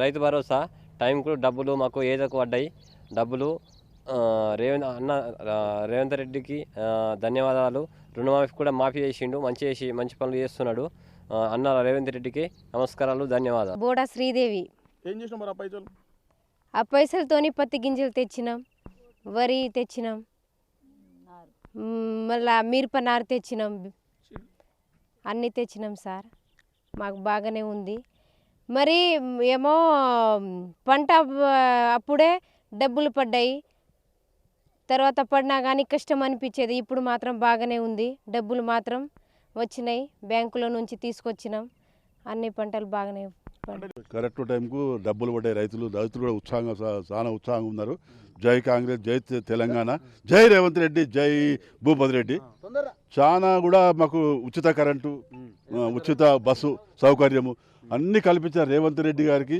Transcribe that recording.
రైతు భరోసా టైంకు డబ్బులు మాకు ఏదకు పడ్డాయి డబ్బులు. రేవంత్ రెడ్డికి ధన్యవాదాలు. రుణమాఫీ కూడా మాఫీ చేసిండు, మంచి పనులు చేస్తున్నాడు. అన్న రేవంత్ రెడ్డికి నమస్కారాలు, ధన్యవాదాలు. బోడా శ్రీదేవి. ఏం చేసినాం మరి ఆ పైసలు? ఆ పైసలతోని పత్తి గింజలు తెచ్చినాం, వరి తెచ్చినాం, మళ్ళా మిరప నారు తెచ్చినాం, అన్నీ తెచ్చినాం సార్. మాకు బాగానే ఉంది. మరి ఏమో పంట అప్పుడే డబ్బులు పడ్డాయి, తర్వాత పడినా కానీ కష్టం అనిపించేది. ఇప్పుడు మాత్రం బాగానే ఉంది, డబ్బులు మాత్రం వచ్చినాయి, బ్యాంకులో నుంచి తీసుకొచ్చినాం, అన్ని పంటలు బాగానే పడ్డాయి. కరెక్ట్ టైంకు డబ్బులు పడ్డాయి. రైతులు కూడా ఉత్సాహంగా చాలా ఉత్సాహంగా ఉన్నారు. జై కాంగ్రెస్, జై తెలంగాణ, జై రేవంత్ రెడ్డి, జై భూపతి రెడ్డి. చాలా కూడా మాకు ఉచిత కరెంటు, ఉచిత బస్సు సౌకర్యము అన్నీ కల్పించారు రేవంత్ రెడ్డి గారికి.